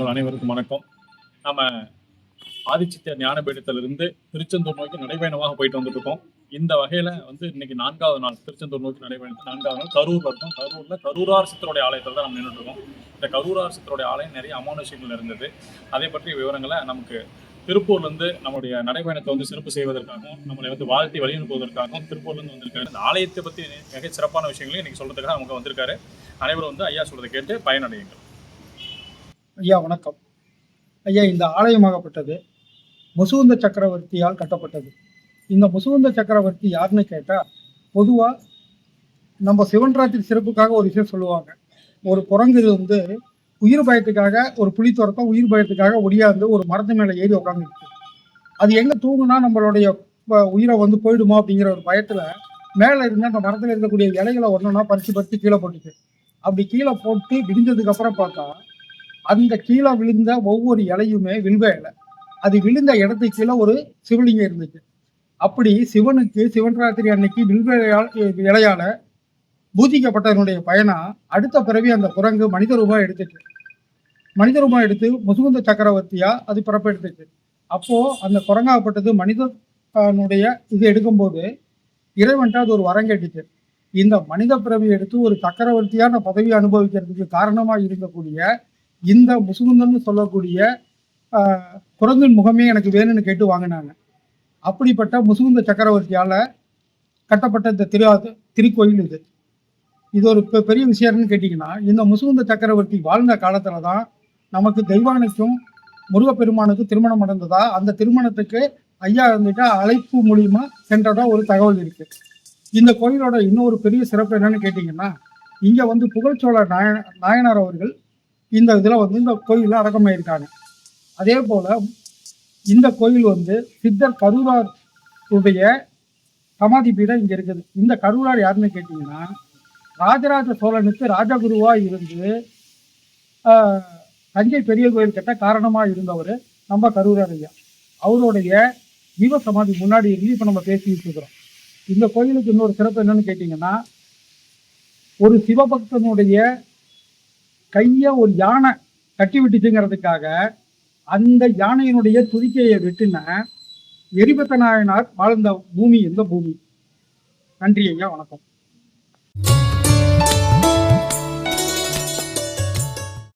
அனைவருக்கும் வணக்கம். நம்ம ஆதிச்சித்த ஞானபீடத்திலிருந்து திருச்செந்தூர் நோக்கி நடைபயணமாக போயிட்டு வந்துட்டு இருக்கோம். இந்த வகையில இன்னைக்கு 4வது நாள் திருச்செந்தூர் நோக்கி நடைபயணம். 4வது நாள் கரூர்ல இருக்கோம். கரூர்ல கரூரார் சித்தருடைய ஆலயத்தில் தான் நம்ம நின்றுட்டு இருக்கோம். இந்த கரூரார் சித்தருடைய ஆலயம் நிறைய அமானுஷ்யங்கள் இருந்தது. அதை பற்றிய விவரங்களை நமக்கு திருப்பூர்ல இருந்து நம்முடைய நடைபயணத்தை சிறப்பு செய்வதற்காகவும் நம்மளை வாழ்த்தி வழியனுப்புவதற்காகவும் திருப்பூர்ல இருந்து வந்திருக்காரு. இந்த ஆலயத்தை பத்தி மிக சிறப்பான விஷயங்களையும் இன்னைக்கு சொல்றதுக்காக நமக்கு வந்திருக்காரு. அனைவரும் ஐயா சொல்றதை கேட்டு பயனடையுங்கள். ஐயா வணக்கம். ஐயா, இந்த ஆலயமாகப்பட்டது முசுகுந்த சக்கரவர்த்தியால் கட்டப்பட்டது. இந்த முசுகுந்த சக்கரவர்த்தி யாருன்னு கேட்டால், பொதுவாக நம்ம சிவன் ராத்திரி சிறப்புக்காக ஒரு விஷயம் சொல்லுவாங்க. ஒரு குரங்கு உயிர் பயத்துக்காக, ஒரு புலி துரத்தம் உயிர் பயத்துக்காக ஒடியாந்து ஒரு மரத்து மேலே ஏறி உட்காந்துருக்கு. அது எங்கே தூங்குனா நம்மளுடைய உயிரை போயிடுமா அப்படிங்கிற ஒரு பயத்தில் மேலே இருந்து அந்த மரத்தில் இருக்கக்கூடிய இலைகளை ஒன்றுனா பறித்து கீழே போட்டுச்சு. அப்படி கீழே போட்டு விடிஞ்சதுக்கு அப்புறம் பார்த்தா அந்த கீழே விழுந்த ஒவ்வொரு இலையுமே வில்வ இலை. அது விழுந்த இடத்துக்கு கீழே ஒரு சிவலிங்கம் இருந்துச்சு. அப்படி சிவனுக்கு சிவன் ராத்திரி அன்னைக்கு வில்வ இலையால பூஜிக்கப்பட்டதனுடைய பயனா அடுத்த பிறவி அந்த குரங்கு மனித ரூபாய் எடுத்துச்சு. மனித ரூபாய் எடுத்து முசுகுந்த சக்கரவர்த்தியா அது பிறப்பெடுத்துச்சு. அப்போ அந்த குரங்காகப்பட்டது மனிதனுடைய இது எடுக்கும்போது இறைவன்ட்டு அது ஒரு வரம் கேட்டுச்சு. இந்த மனித பிறவி எடுத்து ஒரு சக்கரவர்த்தியான பதவியை அனுபவிக்கிறதுக்கு காரணமா இருக்கக்கூடிய இந்த முசுகுந்தன்னு சொல்லக்கூடிய குரங்கின் முகமே எனக்கு வேணும்னு கேட்டு வாங்கினாங்க. அப்படிப்பட்ட முசுகுந்த சக்கரவர்த்தியால கட்டப்பட்ட இந்த திருக்கோயில் இது. இது ஒரு பெரிய விஷயம்னு கேட்டீங்கன்னா, இந்த முசுகுந்த சக்கரவர்த்தி வாழ்ந்த காலத்துல தான் நமக்கு தெய்வானைக்கும் முருகப்பெருமானுக்கும் திருமணம் நடந்ததா, அந்த திருமணத்துக்கு ஐயா அழைப்பு மூலியமா சென்றதா ஒரு தகவல் இருக்கு. இந்த கோயிலோட இன்னொரு பெரிய சிறப்பு என்னன்னு கேட்டீங்கன்னா, இங்க புகழ்ச்சோழ நாயனார் அவர்கள் இந்த இதில் இந்த கோயிலில் அடக்கமாயிருக்காங்க. அதே போல் இந்த கோயில் சித்தர் கரூரார் உடைய சமாதி பீடம் இங்கே இருக்குது. இந்த கரூரார் யாருன்னு கேட்டிங்கன்னா, ராஜராஜ சோழனுக்கு ராஜகுருவாக இருந்து தஞ்சை பெரிய கோயில் கட்ட காரணமாக இருந்தவர் நம்ம கரூரார் ஐயா. அவருடைய ஜீவ சமாதி முன்னாடி இருந்து இப்போ நம்ம பேசிட்டு இருக்கிறோம். இந்த கோயிலுக்கு இன்னொரு சிறப்பு என்னன்னு கேட்டிங்கன்னா, ஒரு சிவபக்தனுடைய கையை ஒரு யானை கட்டி விட்டுச்சுங்கிறதுக்காக அந்த யானையினுடைய துதிக்கையை வெட்டின எரிபத்த நாயனார் வாழ்ந்த பூமி இந்த பூமி. நன்றி ஐயா, வணக்கம்.